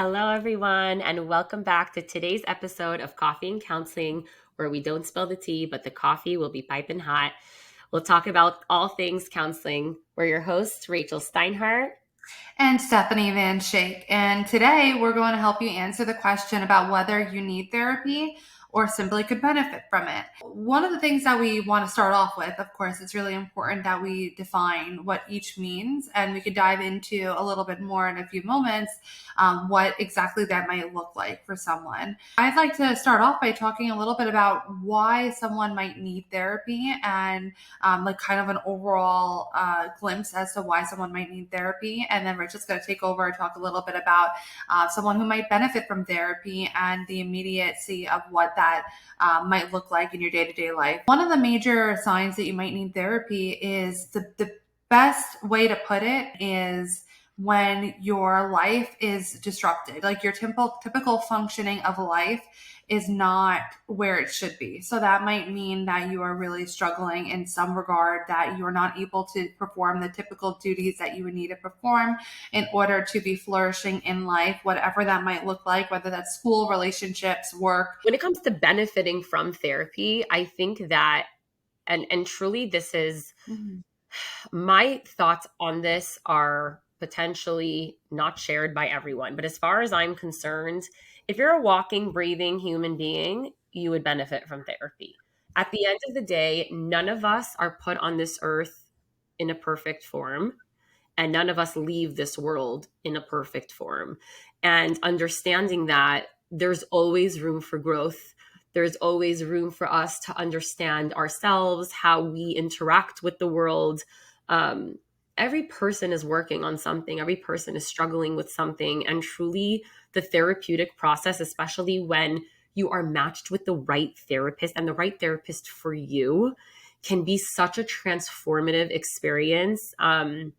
Hello, everyone, and welcome back to today's episode of Coffee and Counseling, where we don't spill the tea, but the coffee will be piping hot. We'll talk about all things counseling. We're your hosts, Rachel Steinhardt. And Stephanie Van Schaick. And today we're going to help you answer the question about whether you need therapy or simply could benefit from it. One of the things that we want to start off with, of course, it's really important that we define what each means, and we could dive into a little bit more in a few moments what exactly that might look like for someone. I'd like to start off by talking a little bit about why someone might need therapy and like kind of an overall glimpse as to why someone might need therapy. And then Rachel's going to take over and talk a little bit about someone who might benefit from therapy and the immediacy of what that might look like in your day-to-day life. One of the major signs that you might need therapy is the best way to put it is when your life is disrupted, like your typical functioning of life is not where it should be. So that might mean that you are really struggling in some regard, that you're not able to perform the typical duties that you would need to perform in order to be flourishing in life, whatever that might look like, whether that's school, relationships, work. When it comes to benefiting from therapy, I think that, and truly this is, my thoughts on this are potentially not shared by everyone. But as far as I'm concerned, if you're a walking, breathing human being, you would benefit from therapy. At the end of the day, none of us are put on this earth in a perfect form, and none of us leave this world in a perfect form. And understanding that there's always room for growth. There's always room for us to understand ourselves, how we interact with the world. Every person is working on something. Every person is struggling with something. And truly, the therapeutic process, especially when you are matched with the right therapist and the right therapist for you, can be such a transformative experience. And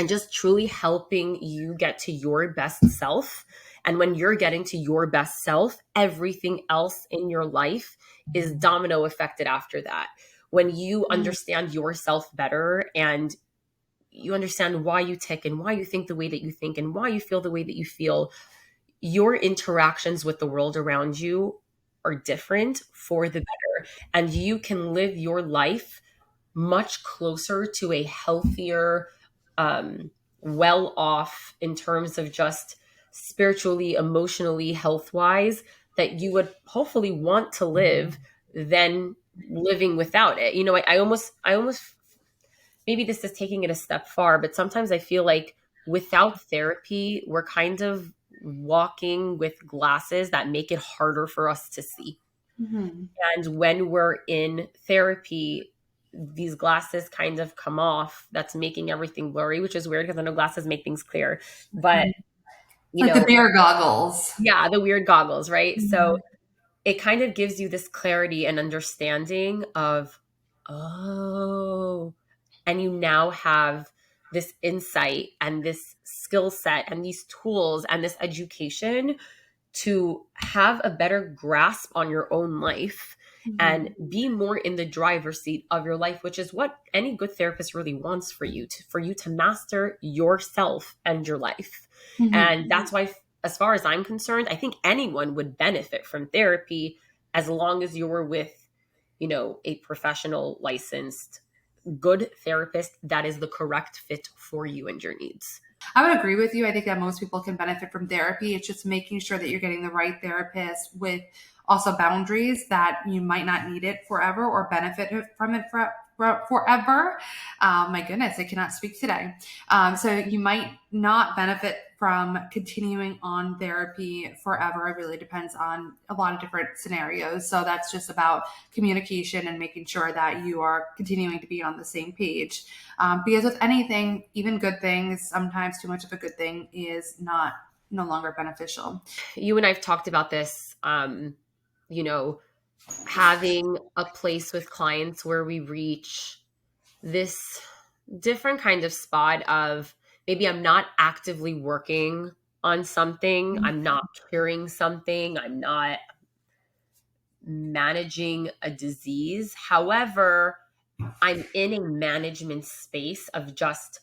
just truly helping you get to your best self. And when you're getting to your best self, everything else in your life is domino affected after that. When you understand yourself better and you understand why you tick and why you think the way that you think and why you feel the way that you feel, your interactions with the world around you are different for the better. And you can live your life much closer to a healthier, well off in terms of just spiritually, emotionally, health wise, that you would hopefully want to live than living without it. I almost, maybe this is taking it a step far, but sometimes I feel like without therapy, we're kind of walking with glasses that make it harder for us to see. Mm-hmm. And when we're in therapy, these glasses kind of come off. That's making everything blurry, which is weird because I know glasses make things clear. But, Like the bear goggles. yeah, the weird goggles, right? Mm-hmm. So it kind of gives you this clarity and understanding of, oh, and you now have this insight and this skill set and these tools and this education to have a better grasp on your own life and be more in the driver's seat of your life, which is what any good therapist really wants for you to master yourself and your life. Mm-hmm. And that's why, as far as I'm concerned, I think anyone would benefit from therapy as long as you're with, a professional, licensed, good therapist that is the correct fit for you and your needs. I would agree with you. I think that most people can benefit from therapy. It's just making sure that you're getting the right therapist with also boundaries that you might not need it forever or benefit from it forever. My goodness, I cannot speak today. So you might not benefit from continuing on therapy forever. It really depends on a lot of different scenarios. So that's just about communication and making sure that you are continuing to be on the same page. Because with anything, even good things, sometimes too much of a good thing is no longer beneficial. You and I've talked about this, having a place with clients where we reach this different kind of spot of maybe I'm not actively working on something, I'm not curing something, I'm not managing a disease. However, I'm in a management space of just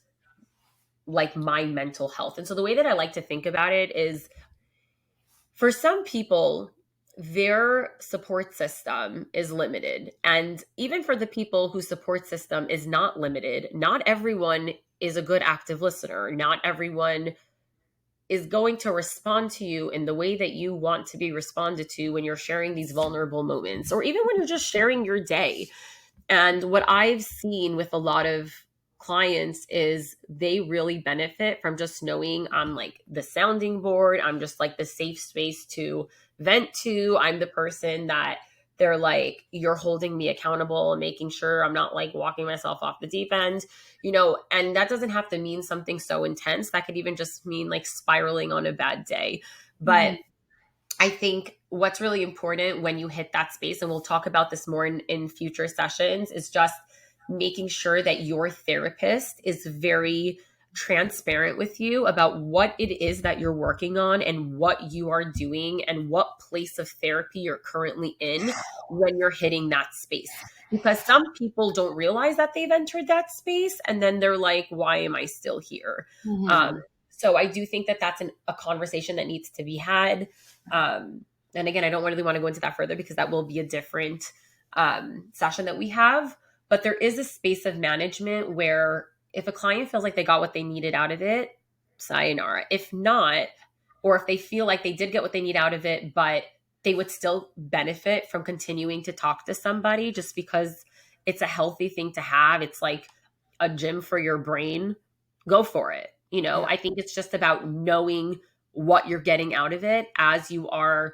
like my mental health. And so the way that I like to think about it is For some people, their support system is limited. And even for the people whose support system is not limited, not everyone is a good active listener. Not everyone is going to respond to you in the way that you want to be responded to when you're sharing these vulnerable moments, or even when you're just sharing your day. And what I've seen with a lot of clients is they really benefit from just knowing I'm like the sounding board. I'm just like the safe space to vent to. I'm the person that they're like, you're holding me accountable and making sure I'm not like walking myself off the deep end, and that doesn't have to mean something so intense. That could even just mean like spiraling on a bad day. But I think what's really important when you hit that space, and we'll talk about this more in future sessions, is just making sure that your therapist is very transparent with you about what it is that you're working on and what you are doing and what place of therapy you're currently in when you're hitting that space. Because some people don't realize that they've entered that space and then they're like, why am I still here? Mm-hmm. So I do think that that's a conversation that needs to be had. And again, I don't really want to go into that further because that will be a different session that we have. But there is a space of management where if a client feels like they got what they needed out of it, sayonara. If not, or if they feel like they did get what they need out of it, but they would still benefit from continuing to talk to somebody just because it's a healthy thing to have. It's like a gym for your brain. Go for it. Yeah. I think it's just about knowing what you're getting out of it as you are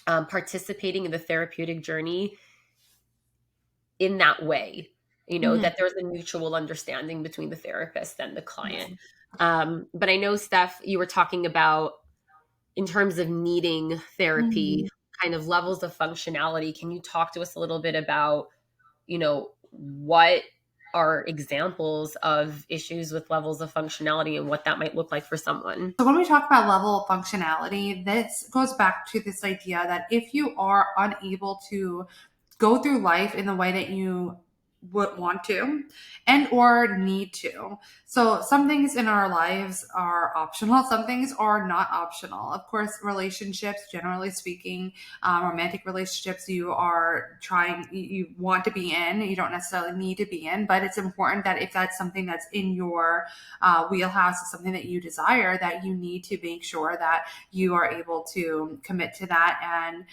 participating in the therapeutic journey in that way, Mhm. that there's a mutual understanding between the therapist and the client. But I know, Steph, you were talking about in terms of needing therapy, Mhm. kind of levels of functionality. Can you talk to us a little bit about, what are examples of issues with levels of functionality and what that might look like for someone? So when we talk about level of functionality, this goes back to this idea that if you are unable to go through life in the way that you would want to and or need to. So some things in our lives are optional, some things are not optional. Of course, relationships, generally speaking, romantic relationships you want to be in, you don't necessarily need to be in, but it's important that if that's something that's in your wheelhouse, is something that you desire, that you need to make sure that you are able to commit to that. And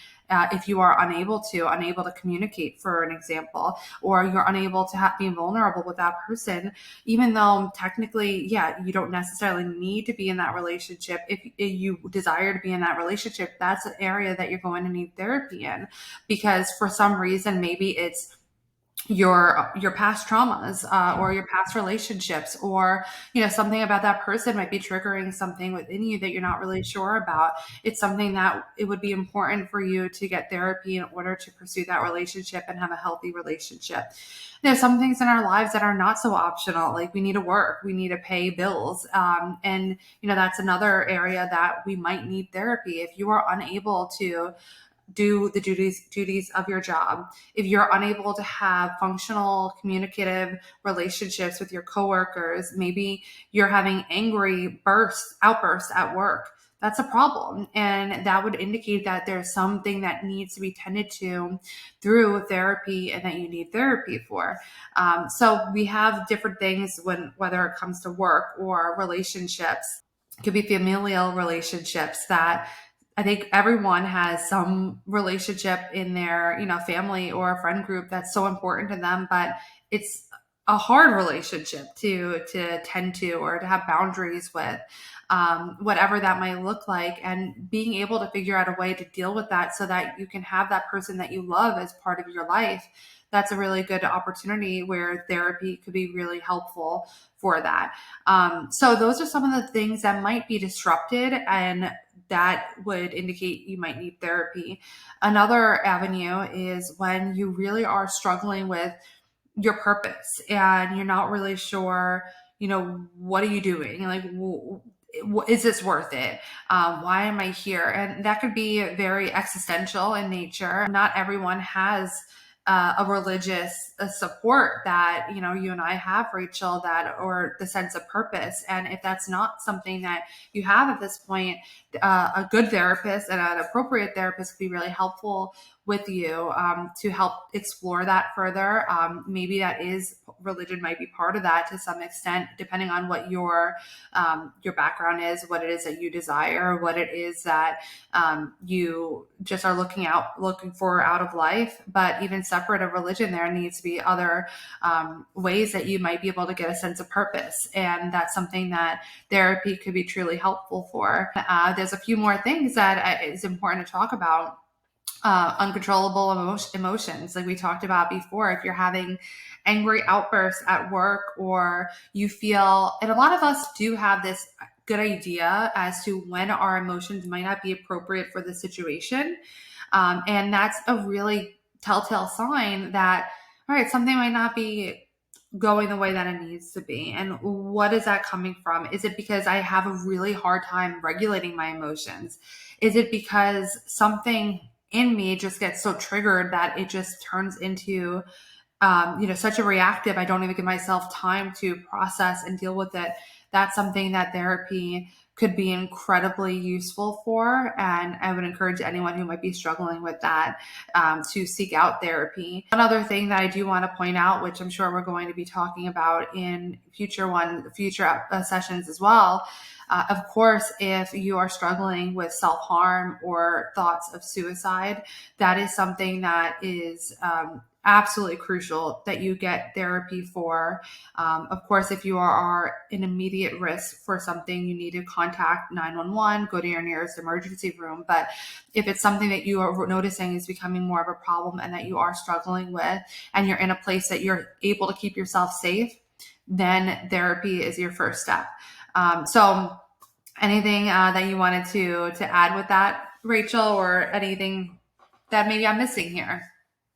if you are unable to communicate, for an example, or you're unable to be vulnerable with that person, even though technically, yeah, you don't necessarily need to be in that relationship. If you desire to be in that relationship, that's an area that you're going to need therapy in, because for some reason, maybe it's your past traumas or your past relationships, or something about that person might be triggering something within you that you're not really sure about. It's something that it would be important for you to get therapy in order to pursue that relationship and have a healthy relationship. There's some things in our lives that are not so optional, like we need to work, we need to pay bills, and that's another area that we might need therapy. If you are unable to do the duties of your job, if you're unable to have functional communicative relationships with your coworkers, maybe you're having angry outbursts at work, that's a problem, and that would indicate that there's something that needs to be tended to through therapy and that you need therapy for. So we have different things whether it comes to work or relationships. It could be familial relationships that I think everyone has some relationship in their, family or a friend group that's so important to them, but it's a hard relationship to tend to or to have boundaries with, whatever that might look like, and being able to figure out a way to deal with that so that you can have that person that you love as part of your life. That's a really good opportunity where therapy could be really helpful for that. So those are some of the things that might be disrupted, and that would indicate you might need therapy. Another avenue is when you really are struggling with your purpose and you're not really sure, what are you doing? Like, is this worth it? Why am I here? And that could be very existential in nature. Not everyone has a religious support that, you know, you and I have, Rachel, that, or the sense of purpose. And if that's not something that you have at this point, a good therapist and an appropriate therapist could be really helpful with you to help explore that further. Maybe that is, religion might be part of that to some extent, depending on what your background is, what it is that you desire, what it is that you just are looking for out of life. But even separate of religion, there needs to be other ways that you might be able to get a sense of purpose. And that's something that therapy could be truly helpful for. There's a few more things that is important to talk about. Uncontrollable emotions, like we talked about before. If you're having angry outbursts at work, or you feel, and a lot of us do have this good idea as to when our emotions might not be appropriate for the situation. And that's a really telltale sign that, all right, something might not be going the way that it needs to be. And what is that coming from? Is it because I have a really hard time regulating my emotions? Is it because something in me just gets so triggered that it just turns into, such a reactive, I don't even give myself time to process and deal with it? That's something that therapy could be incredibly useful for. And I would encourage anyone who might be struggling with that to seek out therapy. One other thing that I do want to point out, which I'm sure we're going to be talking about in future sessions as well. Of course, if you are struggling with self-harm or thoughts of suicide, that is something that is absolutely crucial that you get therapy for. Of course, if you are in immediate risk for something, you need to contact 911, go to your nearest emergency room. But if it's something that you are noticing is becoming more of a problem and that you are struggling with, and you're in a place that you're able to keep yourself safe, then therapy is your first step. So anything that you wanted to add with that, Rachel, or anything that maybe I'm missing here?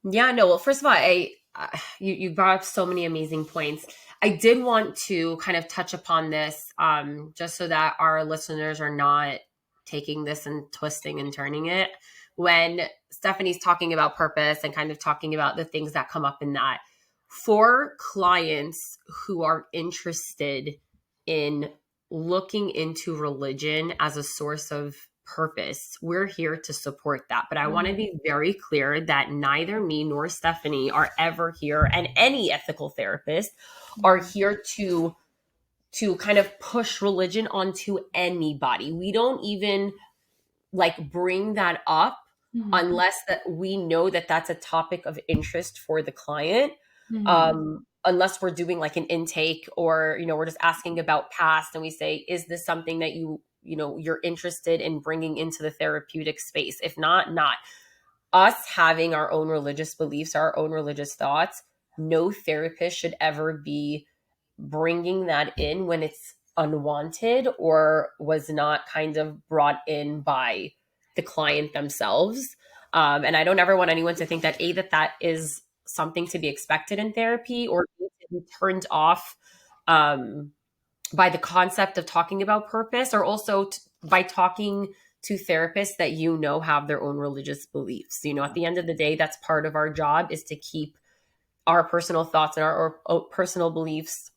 Yeah, no. Well, first of all, you brought up so many amazing points. I did want to kind of touch upon this, just so that our listeners are not taking this and twisting and turning it. When Stephanie's talking about purpose and kind of talking about the things that come up in that, for clients who are interested in looking into religion as a source of purpose, we're here to support that. But I want to be very clear that neither me nor Stephanie are ever here, and any ethical therapist are here to kind of push religion onto anybody. We don't even bring that up unless that we know that that's a topic of interest for the client. Unless we're doing like an intake, or we're just asking about past, and we say, is this something that you're interested in bringing into the therapeutic space? If not. Us having our own religious beliefs, our own religious thoughts, no therapist should ever be bringing that in when it's unwanted or was not kind of brought in by the client themselves. And I don't ever want anyone to think that that is something to be expected in therapy, or to be turned off by the concept of talking about purpose, or also by talking to therapists that have their own religious beliefs. At the end of the day, that's part of our job, is to keep our personal thoughts and our personal beliefs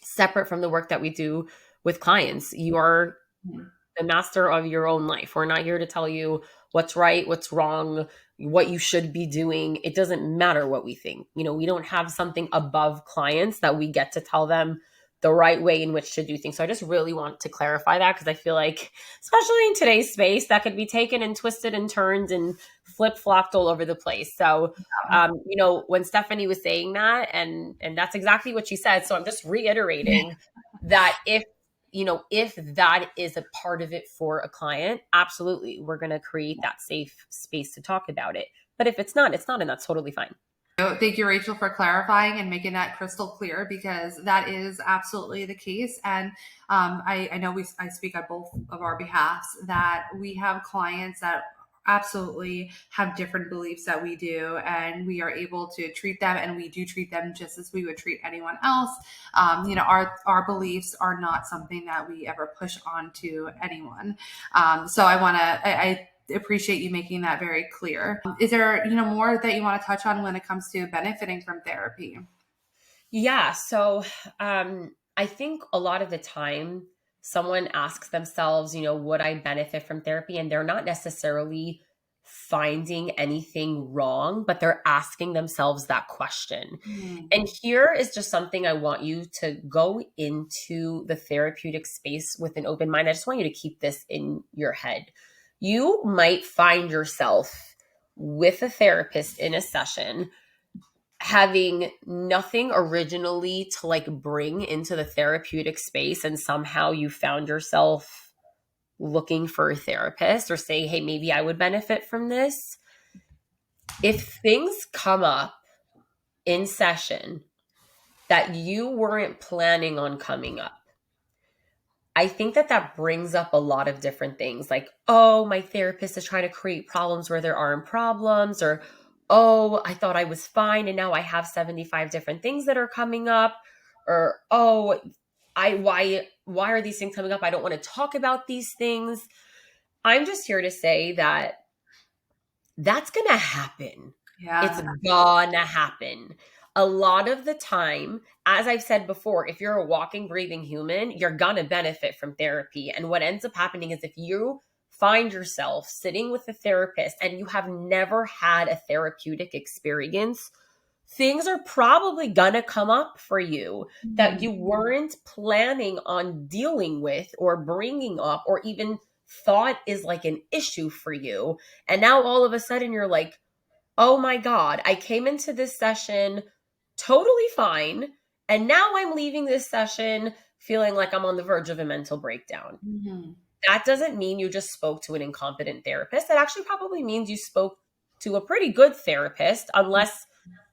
separate from the work that we do with clients. You are the master of your own life. We're not here to tell you what's right, what's wrong, what you should be doing. It doesn't matter what we think. We don't have something above clients that we get to tell them the right way in which to do things. So I just really want to clarify that, because I feel like, especially in today's space, that could be taken and twisted and turned and flip-flopped all over the place. So, when Stephanie was saying that, and that's exactly what she said. So I'm just reiterating that if that is a part of it for a client, absolutely, we're going to create that safe space to talk about it. But if it's not, and that's totally fine. Thank you, Rachel, for clarifying and making that crystal clear, because that is absolutely the case. And I know I speak on both of our behalfs, that we have clients that absolutely have different beliefs that we do, and we are able to treat them, and we do treat them just as we would treat anyone else. Our beliefs are not something that we ever push on to anyone. So I appreciate you making that very clear. Is there, more that you want to touch on when it comes to benefiting from therapy? Yeah. So I think a lot of the time someone asks themselves, would I benefit from therapy? And they're not necessarily finding anything wrong, but they're asking themselves that question. Mm. And here is just something I want you to go into the therapeutic space with an open mind. I just want you to keep this in your head. You might find yourself with a therapist in a session having nothing originally to like bring into the therapeutic space, and somehow you found yourself looking for a therapist or say, hey, maybe I would benefit from this. If things come up in session that you weren't planning on coming up, I think that brings up a lot of different things, like, oh, my therapist is trying to create problems where there aren't problems, or, oh, I thought I was fine and now I have 75 different things that are coming up, or, oh, why are these things coming up? I don't want to talk about these things. I'm just here to say that that's going to happen. It's Yeah. gonna happen. A lot of the time, as I've said before, if you're a walking, breathing human, you're gonna benefit from therapy. And what ends up happening is if you find yourself sitting with a therapist and you have never had a therapeutic experience, things are probably gonna come up for you that Mhm. you weren't planning on dealing with or bringing up or even thought is like an issue for you. And now all of a sudden you're like, oh my God, I came into this session totally fine. And now I'm leaving this session feeling like I'm on the verge of a mental breakdown. Mhm. That doesn't mean you just spoke to an incompetent therapist. That actually probably means you spoke to a pretty good therapist, unless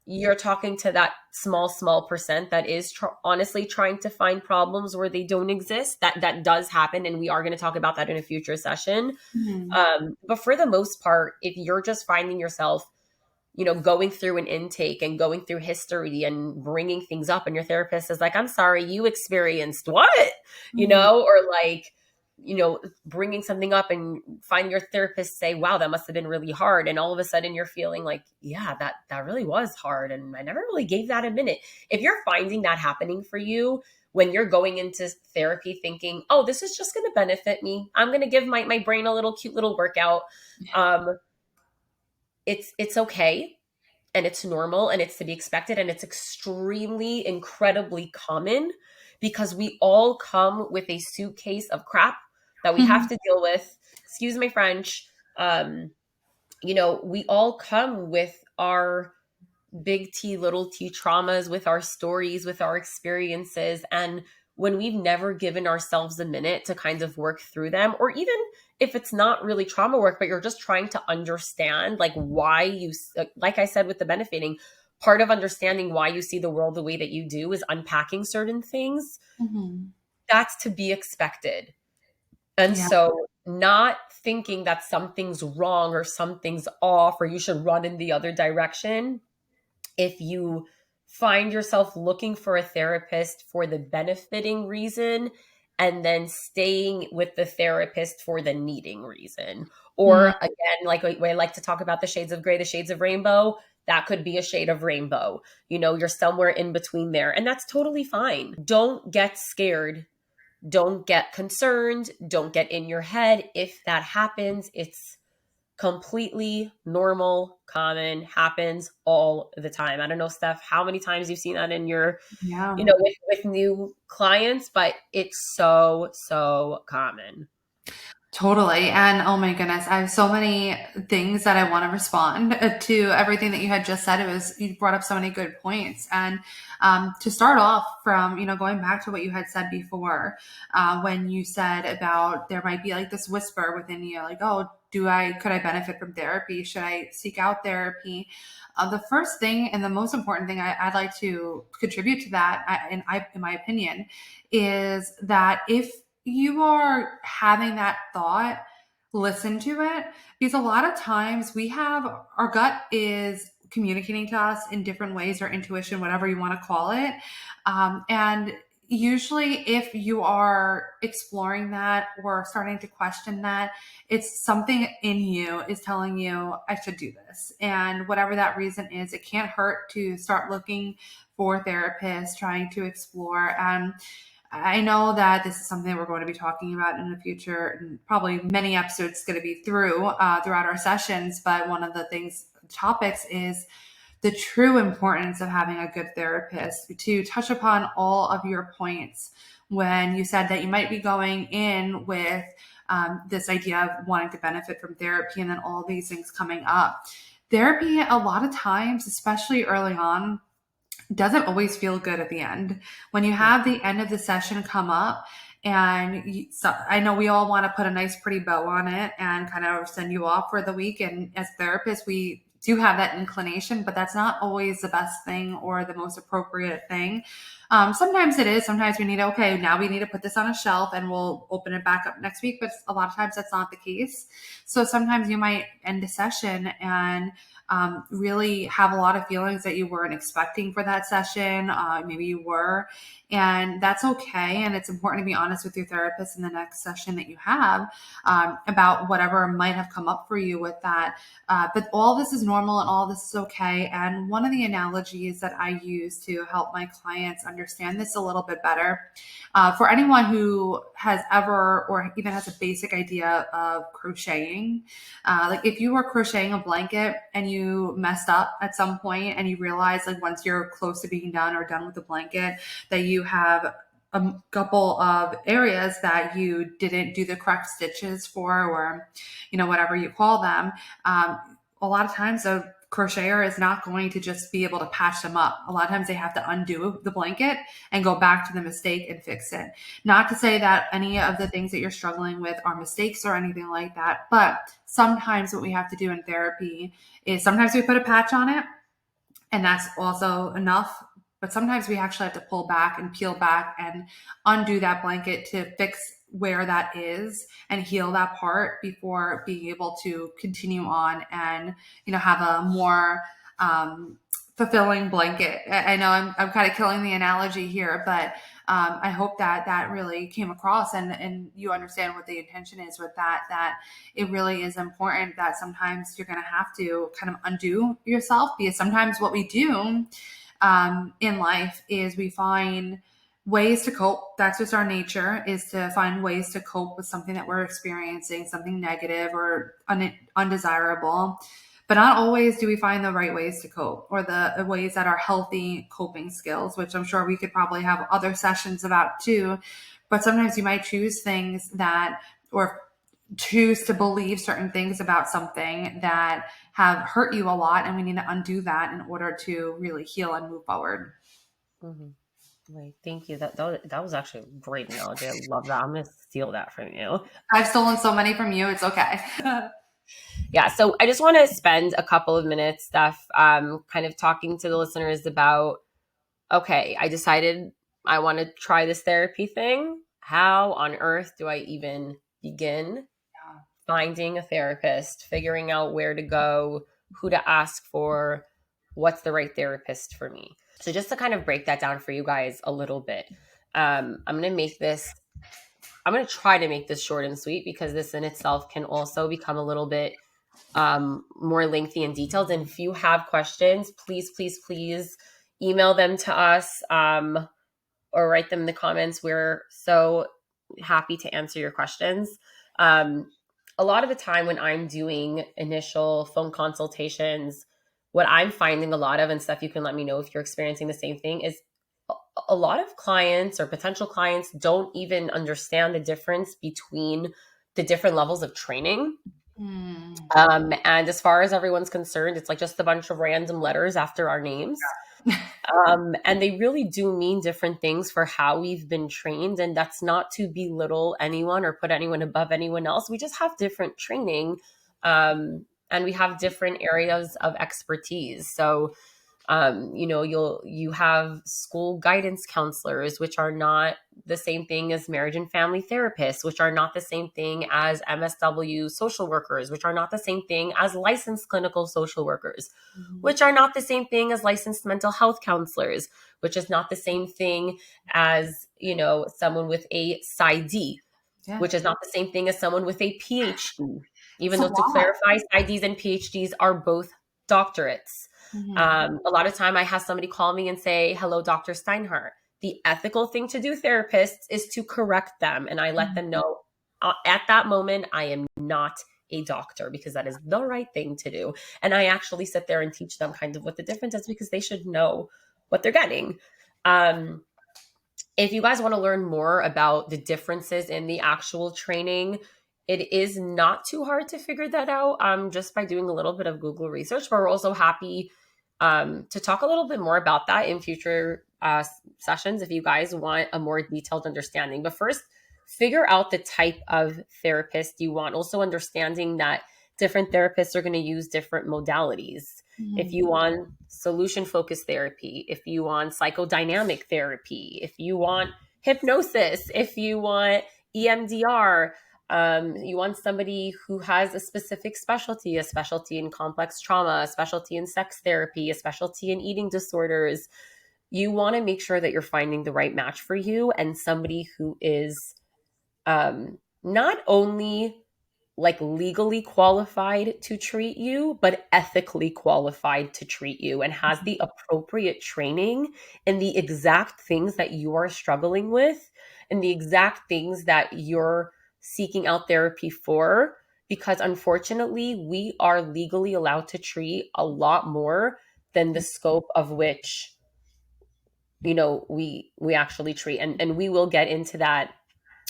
you're talking to that small percent that is honestly trying to find problems where they don't exist. That does happen. And we are going to talk about that in a future session. Mhm. But for the most part, if you're just finding yourself going through an intake and going through history and bringing things up, and your therapist is like, I'm sorry, you experienced what? Mhm. Or like, bringing something up and find your therapist say, wow, that must have been really hard. And all of a sudden you're feeling like, yeah, that really was hard. And I never really gave that a minute. If you're finding that happening for you, when you're going into therapy thinking, oh, this is just going to benefit me, I'm going to give my brain a little cute little workout. Um, it's okay, and it's normal, and it's to be expected, and it's extremely incredibly common because we all come with a suitcase of crap that we have Mhm. to deal with. Excuse my French. We all come with our big T, little t traumas, with our stories, with our experiences. And when we've never given ourselves a minute to kind of work through them, or even if it's not really trauma work, but you're just trying to understand, like, why you, like I said with the benefiting, part of understanding why you see the world the way that you do is unpacking certain things. Mhm. That's to be expected. And Yeah. so, not thinking that something's wrong or something's off or you should run in the other direction. If you find yourself looking for a therapist for the benefiting reason and then staying with the therapist for the needing reason, Mm. or again, like I like to talk about the shades of gray, the shades of rainbow, that could be a shade of rainbow. You're somewhere in between there, and that's totally fine. Don't get scared. Don't get concerned. Don't get in your head. If that happens, it's completely normal, common, happens all the time. I don't know, Steph, how many times you've seen that in your, Yeah. with new clients, but it's so common. Totally. And oh my goodness, I have so many things that I want to respond to everything that you had just said. You brought up so many good points. And to start off from, going back to what you had said before, when you said about there might be like this whisper within you, like, oh, could I benefit from therapy? Should I seek out therapy? The first thing and the most important thing I'd like to contribute to that, in my opinion, is that if you are having that thought, listen to it, because a lot of times our gut is communicating to us in different ways, or intuition, whatever you want to call it. And usually if you are exploring that or starting to question that, it's something in you is telling you, I should do this. And whatever that reason is, it can't hurt to start looking for therapists, trying to explore. And I know that this is something we're going to be talking about in the future, and probably many episodes going to be throughout our sessions. But one of the topics is the true importance of having a good therapist. To touch upon all of your points when you said that you might be going in with this idea of wanting to benefit from therapy and then all these things coming up. Therapy, a lot of times, especially early on, doesn't always feel good at the end. When you have the end of the session come up, and so I know we all want to put a nice pretty bow on it and kind of send you off for the week. And as therapists, we do have that inclination, but that's not always the best thing or the most appropriate thing. Sometimes it is. Sometimes we need now we need to put this on a shelf and we'll open it back up next week. But a lot of times that's not the case. So sometimes you might end a session and really have a lot of feelings that you weren't expecting for that session. Maybe you were, and that's okay. And it's important to be honest with your therapist in the next session that you have about whatever might have come up for you with that. But all this is normal and all this is okay. And one of the analogies that I use to help my clients understand this a little bit better, for anyone who has ever or even has a basic idea of crocheting, like if you were crocheting a blanket and you messed up at some point and you realize like once you're close to being done or done with the blanket that you have a couple of areas that you didn't do the correct stitches for, or whatever you call them, a lot of times a crocheter is not going to just be able to patch them up. A lot of times they have to undo the blanket and go back to the mistake and fix it. Not to say that any of the things that you're struggling with are mistakes or anything like that, but sometimes what we have to do in therapy is sometimes we put a patch on it and that's also enough. But sometimes we actually have to pull back and peel back and undo that blanket to fix where that is and heal that part before being able to continue on and, have a more fulfilling blanket. I know I'm kind of killing the analogy here, but I hope that really came across and you understand what the intention is with that it really is important that sometimes you're going to have to kind of undo yourself, because sometimes what we do in life is we find ways to cope. That's just our nature, is to find ways to cope with something that we're experiencing, something negative or undesirable. But not always do we find the right ways to cope or the ways that are healthy coping skills, which I'm sure we could probably have other sessions about too. But sometimes you might choose things or choose to believe certain things about something that have hurt you a lot, and we need to undo that in order to really heal and move forward. Mm-hmm. Right. Thank you. That was actually a great analogy. I love that. I'm going to steal that from you. I've stolen so many from you. It's okay. Yeah. So I just want to spend a couple of minutes, Steph, kind of talking to the listeners about, okay, I decided I want to try this therapy thing. How on earth do I even begin finding a therapist, figuring out where to go, who to ask for, what's the right therapist for me? So just to kind of break that down for you guys a little bit, I'm going to try to make this short and sweet, because this in itself can also become a little bit more lengthy and detailed. And if you have questions, please email them to us or write them in the comments. We're so happy to answer your questions. A lot of the time when I'm doing initial phone consultations, what I'm finding a lot of, and Steph, you can let me know if you're experiencing the same thing, is a lot of clients or potential clients don't even understand the difference between the different levels of training. And as far as everyone's concerned, it's like just a bunch of random letters after our names. And they really do mean different things for how we've been trained. And that's not to belittle anyone or put anyone above anyone else. We just have different training. And we have different areas of expertise. So, you have school guidance counselors, which are not the same thing as marriage and family therapists, which are not the same thing as MSW social workers, which are not the same thing as licensed clinical social workers, which are not the same thing as licensed mental health counselors, which is not the same thing as, someone with a PsyD, Yeah. which is not the same thing as someone with a PhD, even It's a though, to lot. clarify, PsyDs and PhDs are both doctorates. A lot of time I have somebody call me and say, hello, Dr. Steinhardt. The ethical thing to do, therapists, is to correct them. And I let them know at that moment, I am not a doctor, because that is the right thing to do. And I actually sit there and teach them kind of what the difference is, because they should know what they're getting. If you guys want to learn more about the differences in the actual training, it is not too hard to figure that out just by doing a little bit of Google research. But we're also happy to talk a little bit more about that in future sessions if you guys want a more detailed understanding. But first, figure out the type of therapist you want. Also understanding that different therapists are going to use different modalities. If you want solution focused therapy, if you want psychodynamic therapy, if you want hypnosis, if you want EMDR, you want somebody who has a specific specialty, a specialty in complex trauma, a specialty in sex therapy, a specialty in eating disorders. You want to make sure that you're finding the right match for you, and somebody who is not only like legally qualified to treat you, but ethically qualified to treat you, and has the appropriate training and the exact things that you are struggling with and the exact things that you're seeking out therapy for. Because unfortunately, we are legally allowed to treat a lot more than the scope of which, we actually treat. And we will get into that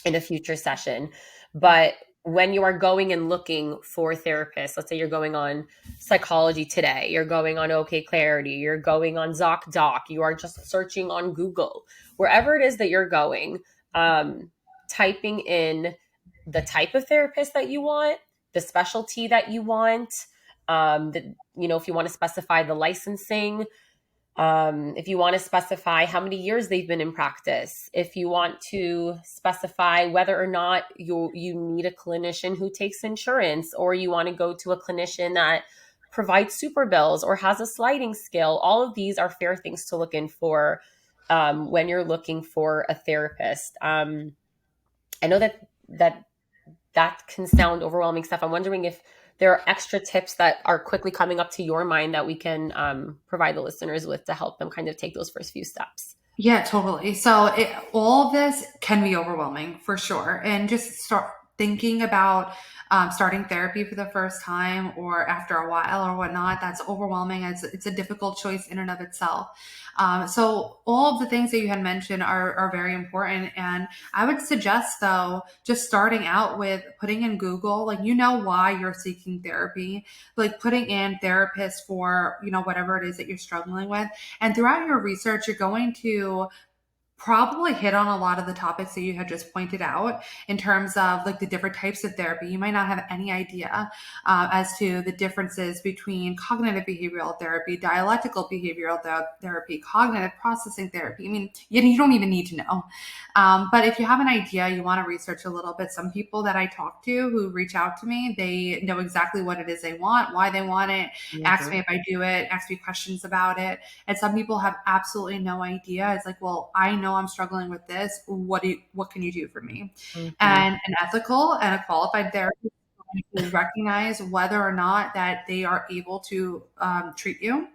in a future session. But when you are going and looking for therapists, let's say you're going on Psychology Today, you're going on OK Clarity, you're going on ZocDoc, you are just searching on Google, wherever it is that you're going, typing in the type of therapist that you want, the specialty that you want, if you want to specify the licensing, if you want to specify how many years they've been in practice, if you want to specify whether or not you need a clinician who takes insurance, or you want to go to a clinician that provides super bills or has a sliding scale, all of these are fair things to look in for when you're looking for a therapist. I know that can sound overwhelming stuff. I'm wondering if there are extra tips that are quickly coming up to your mind that we can provide the listeners with to help them kind of take those first few steps. Yeah, totally. So all of this can be overwhelming for sure. And just start thinking about starting therapy for the first time or after a while or whatnot, that's overwhelming. It's a difficult choice in and of itself. So all of the things that you had mentioned are very important. And I would suggest, though, just starting out with putting in Google, like, why you're seeking therapy, like putting in therapists for, whatever it is that you're struggling with. And throughout your research, you're going to probably hit on a lot of the topics that you had just pointed out in terms of like the different types of therapy. You might not have any idea as to the differences between cognitive behavioral therapy, dialectical behavioral therapy, cognitive processing therapy. I mean, you don't even need to know. But if you have an idea, you want to research a little bit. Some people that I talk to who reach out to me, they know exactly what it is they want, why they want it, ask me if I do it, ask me questions about it. And some people have absolutely no idea. It's like, well, I know I'm struggling with this. What can you do for me? And an ethical and a qualified therapist to recognize whether or not that they are able to treat you.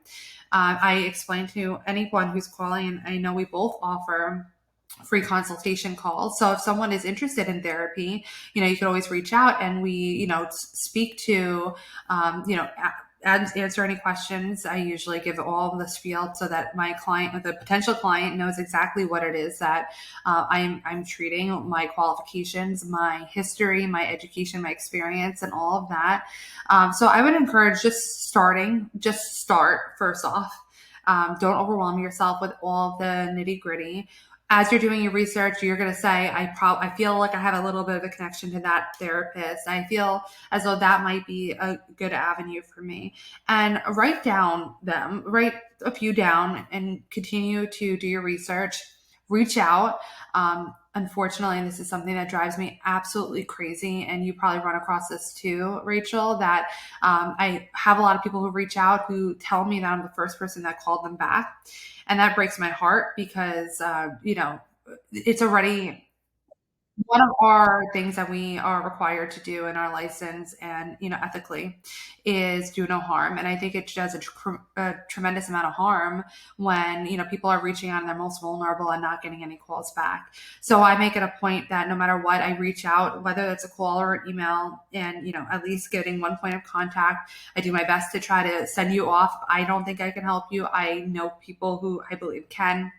I explain to anyone who's calling, and I know we both offer free consultation calls. So if someone is interested in therapy, you can always reach out and we, speak to, answer any questions. I usually give all the spiel so that my client, the potential client, knows exactly what it is that I'm treating, my qualifications, my history, my education, my experience, and all of that. So I would encourage just start first off. Don't overwhelm yourself with all the nitty gritty. As you're doing your research, you're going to say, I feel like I have a little bit of a connection to that therapist. I feel as though that might be a good avenue for me. And write a few down and continue to do your research. Reach out. Unfortunately, this is something that drives me absolutely crazy. And you probably run across this too, Rachel, that I have a lot of people who reach out who tell me that I'm the first person that called them back. And that breaks my heart because, it's already one of our things that we are required to do in our license and, ethically is do no harm. And I think it does a tremendous amount of harm when, people are reaching out and they're most vulnerable and not getting any calls back. So I make it a point that no matter what, I reach out, whether it's a call or an email, and, at least getting one point of contact. I do my best to try to send you off. I don't think I can help you. I know people who I believe can,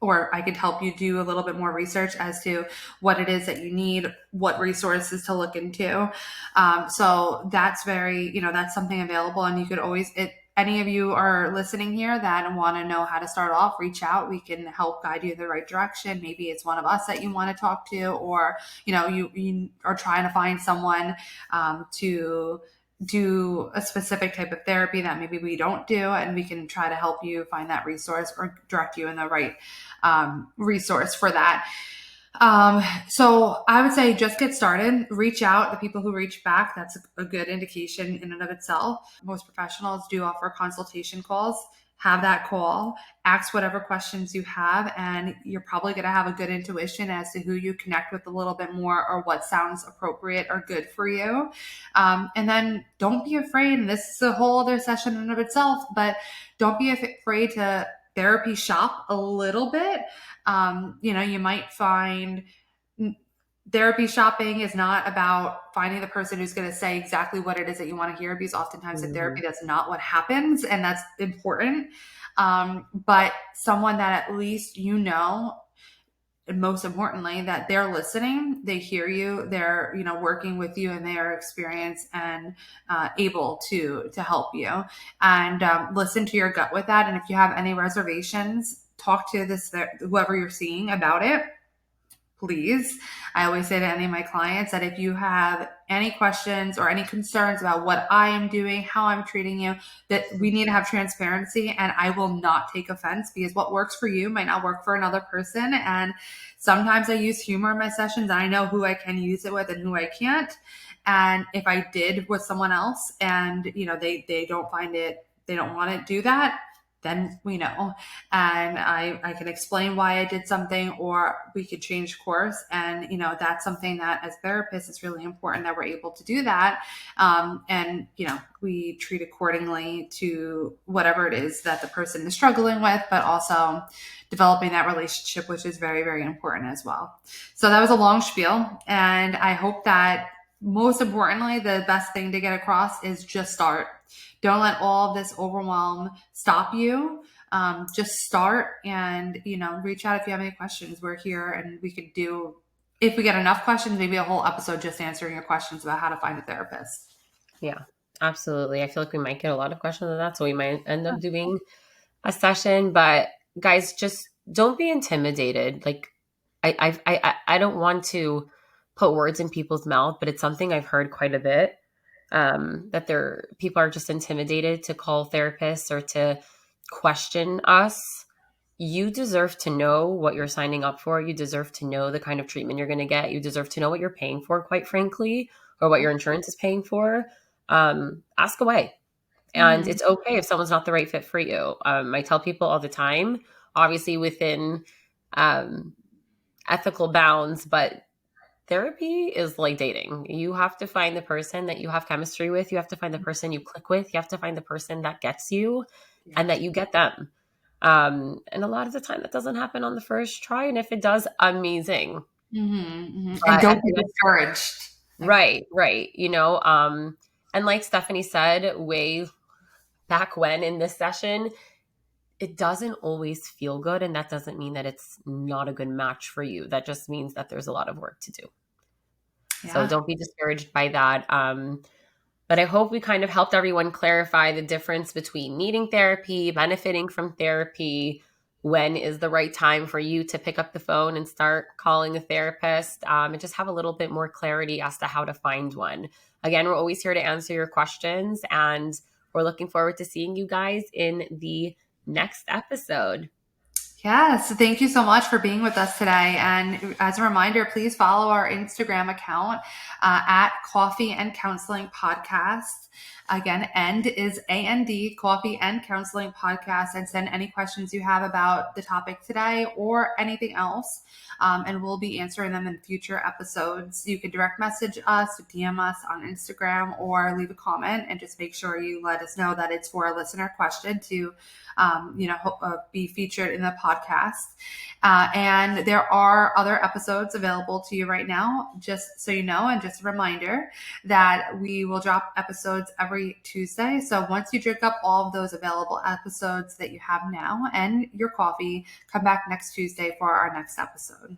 or I could help you do a little bit more research as to what it is that you need, what resources to look into. So that's that's something available. And you could always, any of you are listening here that want to know how to start off, reach out. We can help guide you in the right direction. Maybe it's one of us that you want to talk to, or, you are trying to find someone to do a specific type of therapy that maybe we don't do, and we can try to help you find that resource or direct you in the right resource for that. So I would say just get started, reach out. The people who reach back, that's a good indication in and of itself. Most professionals do offer consultation calls. Have that call, ask whatever questions you have, and you're probably going to have a good intuition as to who you connect with a little bit more, or what sounds appropriate or good for you. And then don't be afraid, and this is a whole other session in and of itself, but don't be afraid to therapy shop a little bit. You might find therapy shopping is not about finding the person who's going to say exactly what it is that you want to hear, because oftentimes in therapy, that's not what happens, and that's important. But someone that at least, and most importantly, that they're listening, they hear you, they're, working with you in their experience and able to help you, and listen to your gut with that. And if you have any reservations, talk to whoever you're seeing about it. Please. I always say to any of my clients that if you have any questions or any concerns about what I am doing, how I'm treating you, that we need to have transparency, and I will not take offense, because what works for you might not work for another person. And sometimes I use humor in my sessions. I know who I can use it with and who I can't. And if I did with someone else and, they don't find it, they don't want to do that, then we know. And I can explain why I did something, or we could change course. And, that's something that as therapists, it's really important that we're able to do that. And, we treat accordingly to whatever it is that the person is struggling with, but also developing that relationship, which is very, very important as well. So that was a long spiel. And I hope that most importantly, the best thing to get across is just start. Don't let all of this overwhelm stop you. Just start, and, reach out if you have any questions. We're here, and we could do, if we get enough questions, maybe a whole episode just answering your questions about how to find a therapist. Yeah, absolutely. I feel like we might get a lot of questions on that, so we might end up doing a session. But guys, just don't be intimidated. Like, I don't want to put words in people's mouth, but it's something I've heard quite a bit. That people are just intimidated to call therapists or to question us. You deserve to know what you're signing up for. You deserve to know the kind of treatment you're going to get. You deserve to know what you're paying for, quite frankly, or what your insurance is paying for. Ask away. And it's okay if someone's not the right fit for you. I tell people all the time, obviously within ethical bounds, but therapy is like dating. You have to find the person that you have chemistry with. You have to find the person you click with. You have to find the person that gets you and that you get them. And a lot of the time that doesn't happen on the first try. And if it does, amazing. And don't be discouraged. Right. And like Stephanie said, way back when in this session, it doesn't always feel good. And that doesn't mean that it's not a good match for you. That just means that there's a lot of work to do. Yeah. So don't be discouraged by that. But I hope we kind of helped everyone clarify the difference between needing therapy, benefiting from therapy, when is the right time for you to pick up the phone and start calling a therapist, and just have a little bit more clarity as to how to find one. Again, we're always here to answer your questions, and we're looking forward to seeing you guys in the next episode. Yes, thank you so much for being with us today. And as a reminder, please follow our Instagram account at Coffee and Counseling Podcast. Again, END is AND, Coffee and Counseling Podcast, and send any questions you have about the topic today or anything else. And we'll be answering them in future episodes. You can direct message us, DM us on Instagram, or leave a comment, and just make sure you let us know that it's for a listener question to be featured in the podcast. And there are other episodes available to you right now, just so you know, and just a reminder that we will drop episodes every Tuesday. So once you drink up all of those available episodes that you have now and your coffee, come back next Tuesday for our next episode.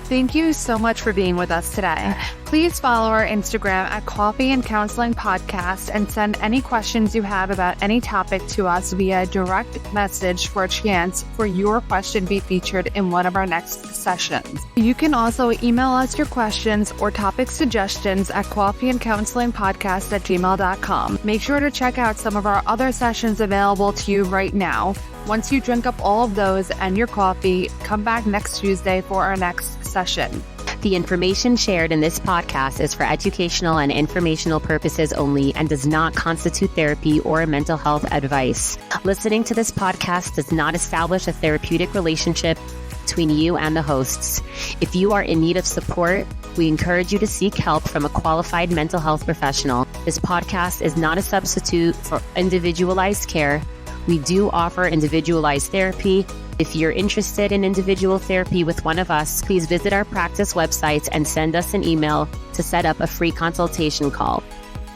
Thank you so much for being with us today. Please follow our Instagram at Coffee and Counseling Podcast and send any questions you have about any topic to us via direct message for a chance for your question be featured in one of our next sessions. You can also email us your questions or topic suggestions at coffeeandcounselingpodcast@gmail.com. Make sure to check out some of our other sessions available to you right now. Once you drink up all of those and your coffee, come back next Tuesday for our next session. The information shared in this podcast is for educational and informational purposes only and does not constitute therapy or mental health advice. Listening to this podcast does not establish a therapeutic relationship between you and the hosts. If you are in need of support, we encourage you to seek help from a qualified mental health professional. This podcast is not a substitute for individualized care. We do offer individualized therapy. If you're interested in individual therapy with one of us, please visit our practice websites and send us an email to set up a free consultation call.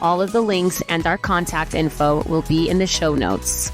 All of the links and our contact info will be in the show notes.